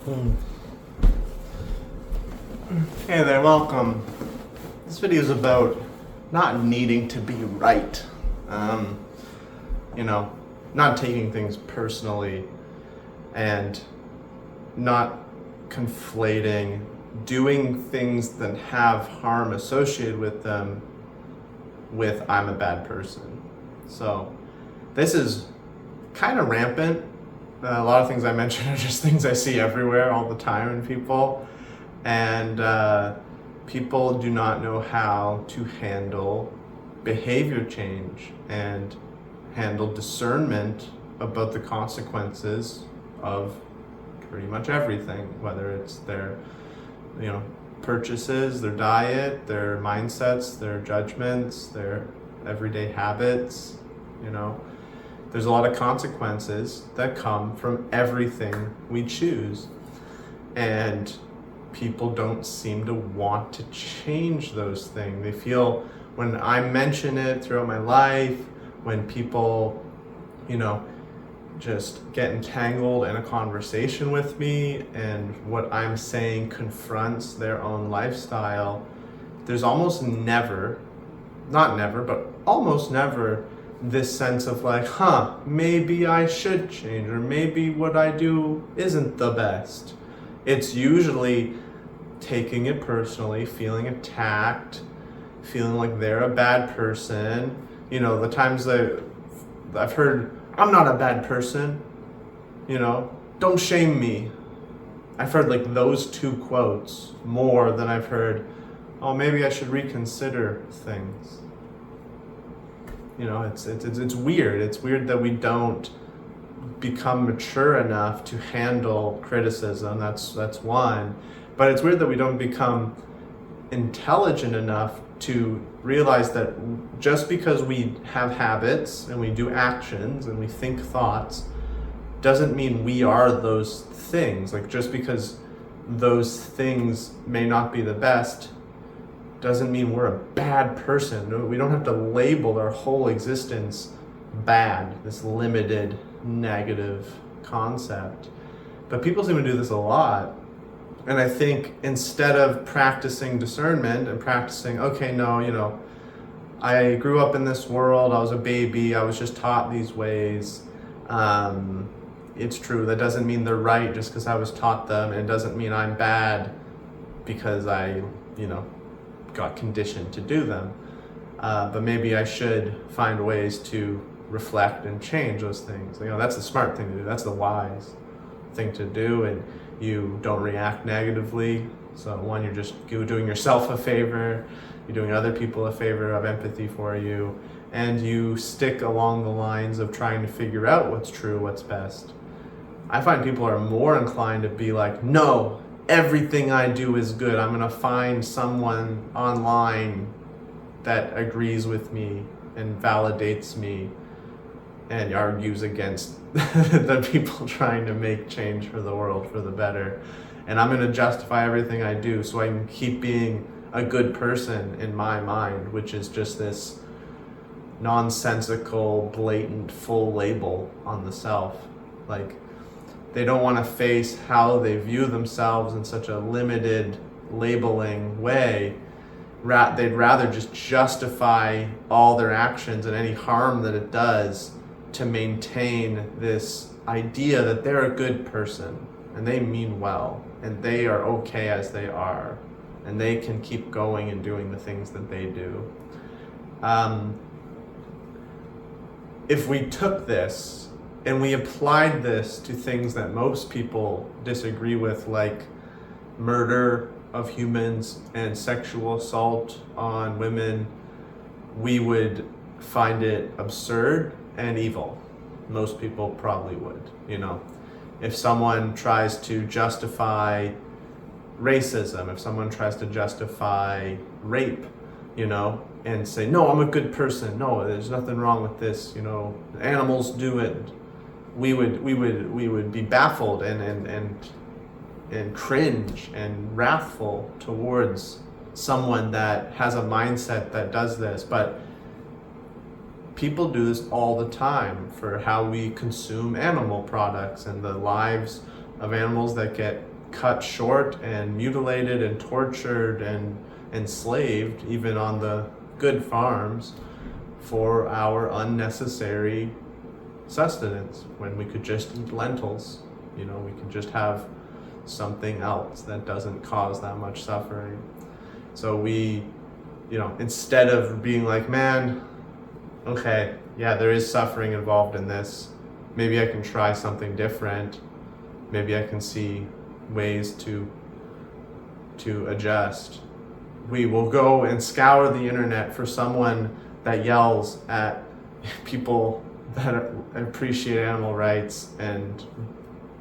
Hey there, welcome. This video is about not needing to be right. Not taking things personally and not conflating doing things that have harm associated with them with I'm a bad person. So this is kind of rampant. A lot of things I mentioned are just things I see everywhere all the time in people. And people do not know how to handle behavior change and handle discernment about the consequences of pretty much everything, whether it's their purchases, their diet, their mindsets, their judgments, their everyday habits. There's a lot of consequences that come from everything we choose, and people don't seem to want to change those things. They feel, when I mention it throughout my life, when people just get entangled in a conversation with me and what I'm saying confronts their own lifestyle, there's almost never, not never, but almost never, this sense of like, maybe I should change, or maybe what I do isn't the best. It's usually taking it personally, feeling attacked, feeling like they're a bad person. The times that I've heard, I'm not a bad person, don't shame me. I've heard like those two quotes more than I've heard, oh, maybe I should reconsider things. It's weird. It's weird that we don't become mature enough to handle criticism. That's one. But it's weird that we don't become intelligent enough to realize that just because we have habits and we do actions and we think thoughts doesn't mean we are those things. Like, just because those things may not be the best doesn't mean we're a bad person. We don't have to label our whole existence bad, this limited negative concept. But people seem to do this a lot. And I think instead of practicing discernment and practicing, I grew up in this world, I was a baby, I was just taught these ways. It's true, that doesn't mean they're right just because I was taught them, and it doesn't mean I'm bad because I, got conditioned to do them. But maybe I should find ways to reflect and change those things. That's the smart thing to do, that's the wise thing to do, and you don't react negatively. So one, you're just doing yourself a favor, you're doing other people a favor, of empathy for you, and you stick along the lines of trying to figure out what's true, what's best. I find people are more inclined to be like, no, everything I do is good. I'm gonna find someone online that agrees with me and validates me and argues against the people trying to make change for the world for the better. And I'm gonna justify everything I do so I can keep being a good person in my mind, which is just this nonsensical, blatant, full label on the self. Like, they don't want to face how they view themselves in such a limited, labeling way. They'd rather just justify all their actions and any harm that it does to maintain this idea that they're a good person and they mean well and they are okay as they are and they can keep going and doing the things that they do. If we took this and we applied this to things that most people disagree with, like murder of humans and sexual assault on women, we would find it absurd and evil. Most people probably would. If someone tries to justify racism, if someone tries to justify rape, and say, no, I'm a good person, no, there's nothing wrong with this, animals do it, we would be baffled and cringe and wrathful towards someone that has a mindset that does this. But people do this all the time for how we consume animal products and the lives of animals that get cut short and mutilated and tortured and enslaved, even on the good farms, for our unnecessary sustenance, when we could just eat lentils. We could just have something else that doesn't cause that much suffering. So we, instead of being like, man, okay, yeah, there is suffering involved in this, maybe I can try something different, maybe I can see ways to adjust, we will go and scour the internet for someone that yells at people that appreciate animal rights and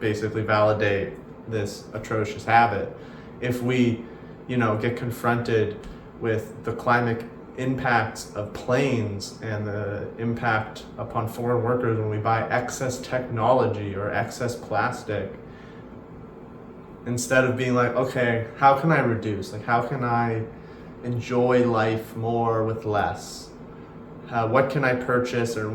basically validate this atrocious habit. If we, get confronted with the climate impacts of planes and the impact upon foreign workers when we buy excess technology or excess plastic, instead of being like, okay, how can I reduce? Like, how can I enjoy life more with less? What can I purchase, or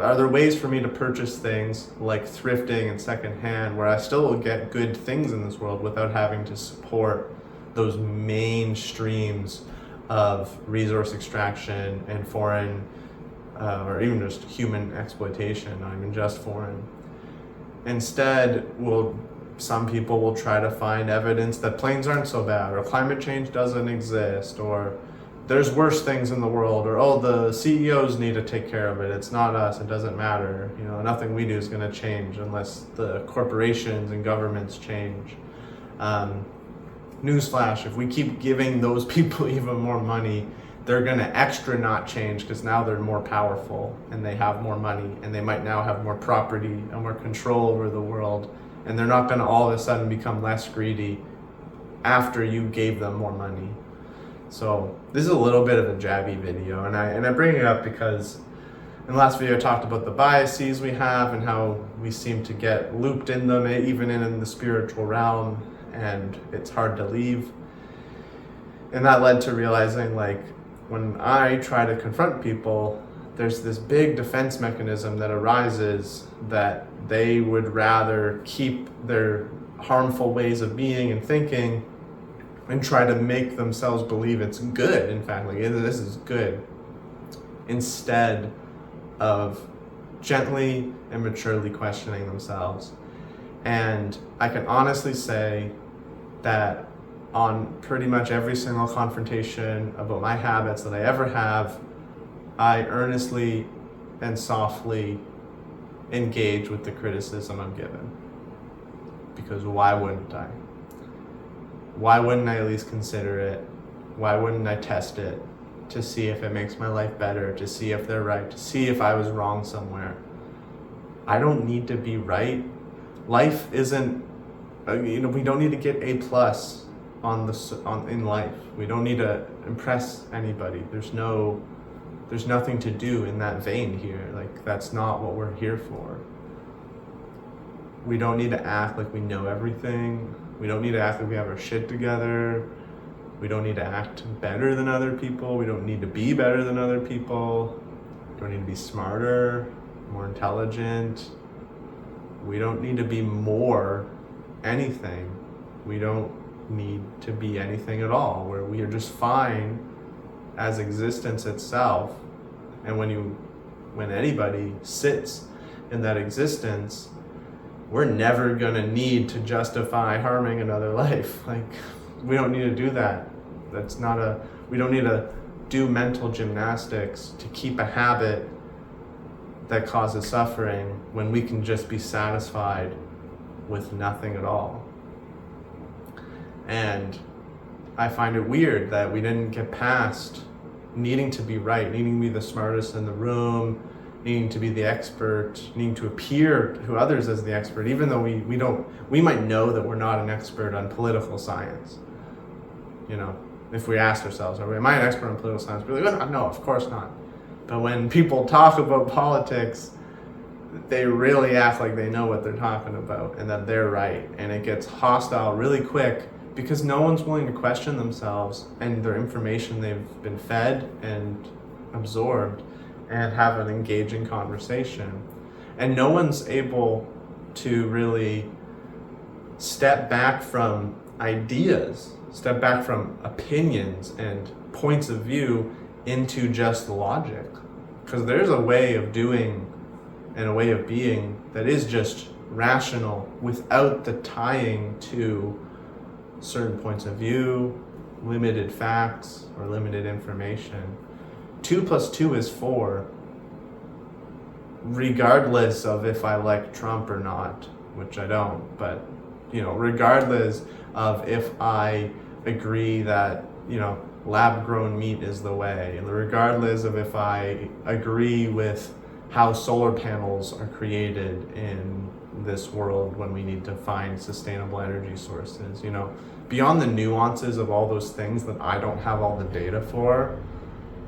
are there ways for me to purchase things like thrifting and secondhand where I still will get good things in this world without having to support those main streams of resource extraction and foreign, or even just human exploitation, not even just foreign. Instead, some people will try to find evidence that planes aren't so bad, or climate change doesn't exist, or there's worse things in the world, or the CEOs need to take care of it, it's not us, it doesn't matter, nothing we do is going to change unless the corporations and governments change. Newsflash, if we keep giving those people even more money, they're going to extra not change, because now they're more powerful and they have more money and they might now have more property and more control over the world, and they're not going to all of a sudden become less greedy after you gave them more money. So this is a little bit of a jabby video, and I bring it up because in the last video I talked about the biases we have and how we seem to get looped in them, even in the spiritual realm, and it's hard to leave. And that led to realizing, like, when I try to confront people, there's this big defense mechanism that arises that they would rather keep their harmful ways of being and thinking and try to make themselves believe it's good, in fact, like, this is good, instead of gently and maturely questioning themselves. And I can honestly say that on pretty much every single confrontation about my habits that I ever have, I earnestly and softly engage with the criticism I'm given. Because why wouldn't I? Why wouldn't I at least consider it? Why wouldn't I test it to see if it makes my life better, to see if they're right, to see if I was wrong somewhere? I don't need to be right. Life isn't, we don't need to get A+ in life. We don't need to impress anybody. There's nothing to do in that vein here. Like, that's not what we're here for. We don't need to act like we know everything. We don't need to act like we have our shit together. We don't need to act better than other people. We don't need to be better than other people. We don't need to be smarter, more intelligent. We don't need to be more anything. We don't need to be anything at all, where we are just fine as existence itself. And when anybody sits in that existence, we're never gonna need to justify harming another life. Like, we don't need to do that. We don't need to do mental gymnastics to keep a habit that causes suffering when we can just be satisfied with nothing at all. And I find it weird that we didn't get past needing to be right, needing to be the smartest in the room, needing to be the expert, needing to appear to others as the expert, even though we might know that we're not an expert on political science. If we asked ourselves, am I an expert on political science? We're like, no, of course not. But when people talk about politics, they really act like they know what they're talking about and that they're right. And it gets hostile really quick because no one's willing to question themselves and their information they've been fed and absorbed and have an engaging conversation. And no one's able to really step back from ideas, step back from opinions and points of view into just logic. Because there's a way of doing and a way of being that is just rational without the tying to certain points of view, limited facts, or limited information. 2 + 2 is 4, regardless of if I like Trump or not, which I don't, but regardless of if I agree that lab-grown meat is the way, regardless of if I agree with how solar panels are created in this world when we need to find sustainable energy sources, beyond the nuances of all those things that I don't have all the data for,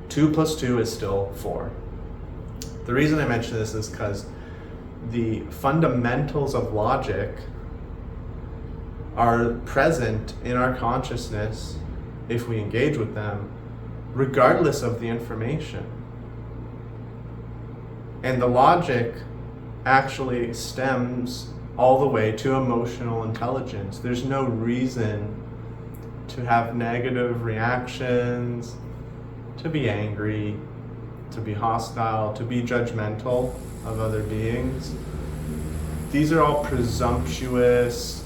2 + 2 is still 4. The reason I mention this is because the fundamentals of logic are present in our consciousness if we engage with them, regardless of the information. And the logic actually stems all the way to emotional intelligence. There's no reason to have negative reactions, to be angry, to be hostile, to be judgmental of other beings. These are all presumptuous,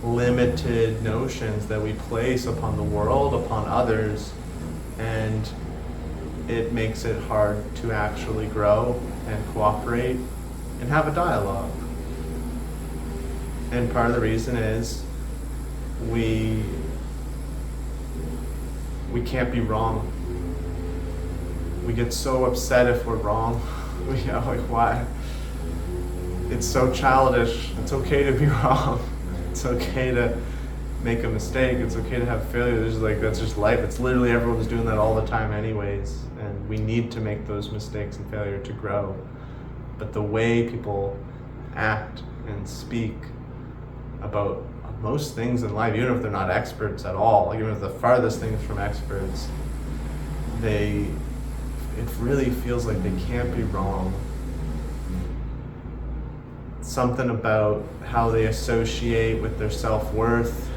limited notions that we place upon the world, upon others, and it makes it hard to actually grow and cooperate and have a dialogue. And part of the reason is we can't be wrong. We get so upset if we're wrong. Why? It's so childish. It's okay to be wrong. It's okay to make a mistake. It's okay to have failure. That's just life. It's literally everyone's doing that all the time anyways. And we need to make those mistakes and failure to grow. But the way people act and speak about most things in life, even if they're not experts at all, even if the farthest things from experts, it really feels like they can't be wrong. Something about how they associate with their self-worth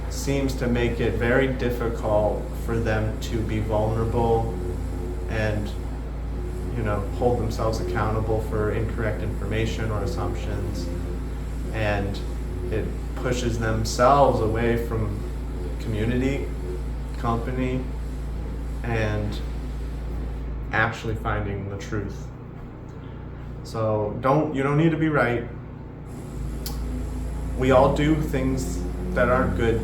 seems to make it very difficult for them to be vulnerable and hold themselves accountable for incorrect information or assumptions, and it pushes themselves away from community, company, and actually finding the truth. So you don't need to be right. We all do things that aren't good,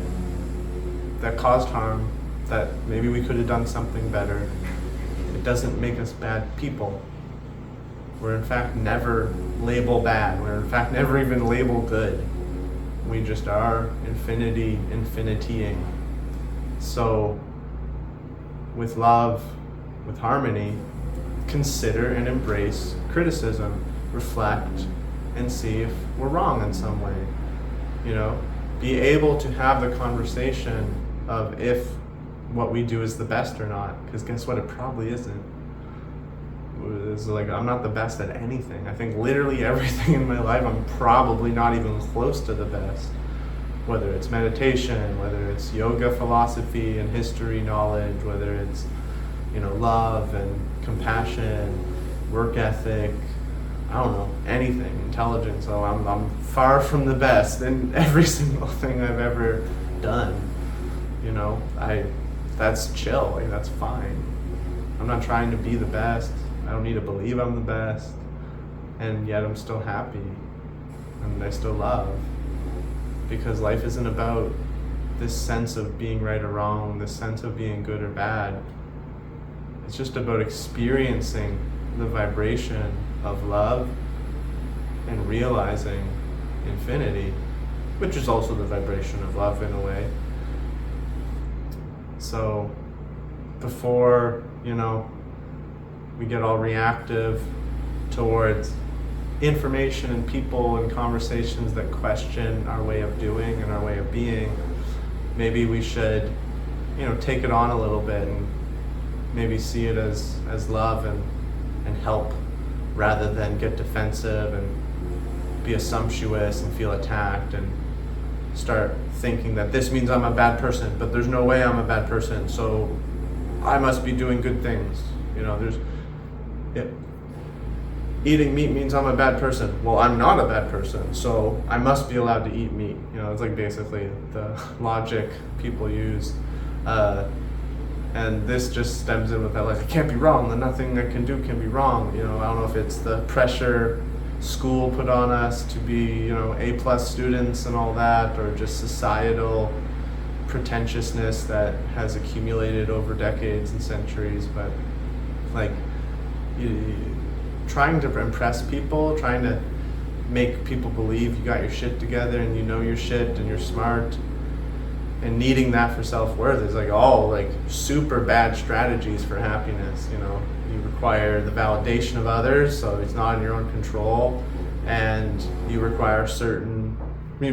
that caused harm, that maybe we could have done something better. It doesn't make us bad people. We're in fact never labeled bad. We're in fact never even labeled good. We just are infinitying. So with love, with harmony, consider and embrace criticism, reflect, and see if we're wrong in some way. Be able to have the conversation of if what we do is the best or not, because guess what, it probably isn't. It's I'm not the best at anything. I think literally everything in my life I'm probably not even close to the best. Whether it's meditation, whether it's yoga philosophy and history knowledge, whether it's love and compassion, work ethic, I don't know, anything, intelligence. So I'm far from the best in every single thing I've ever done. That's chill, that's fine. I'm not trying to be the best. I don't need to believe I'm the best, and yet I'm still happy, and I still love, because life isn't about this sense of being right or wrong, this sense of being good or bad. It's just about experiencing the vibration of love and realizing infinity, which is also the vibration of love in a way. So before, we get all reactive towards information and people and conversations that question our way of doing and our way of being, maybe we should, take it on a little bit and maybe see it as love and help, rather than get defensive and be assumptuous and feel attacked and start thinking that this means I'm a bad person, but there's no way I'm a bad person, so I must be doing good things. You know, eating meat means I'm a bad person. Well, I'm not a bad person, so I must be allowed to eat meat. You know, it's like basically the logic people use. And this just stems in with that, like, I can't be wrong, then nothing I can do can be wrong. You know, I don't know if it's the pressure school put on us to be, you know, A+ students and all that, or just societal pretentiousness that has accumulated over decades and centuries. But like, trying to impress people, trying to make people believe you got your shit together and you know your shit and you're smart, and needing that for self-worth is like all like super bad strategies for happiness. You know, you require the validation of others, so it's not in your own control, and you require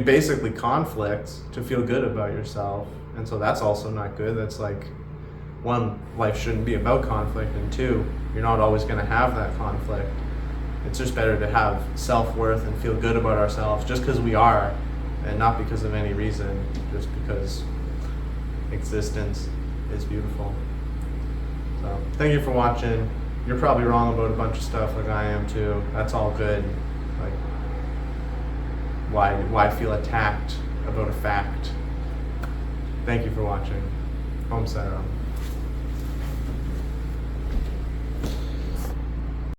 basically conflicts to feel good about yourself. And so that's also not good. That's like, one, life shouldn't be about conflict, and two, you're not always going to have that conflict. It's just better to have self-worth and feel good about ourselves just because we are, and not because of any reason, just because existence is beautiful. So thank you for watching. You're probably wrong about a bunch of stuff, like I am too. That's all good. Like, why feel attacked about a fact? Thank you for watching. Om Saram.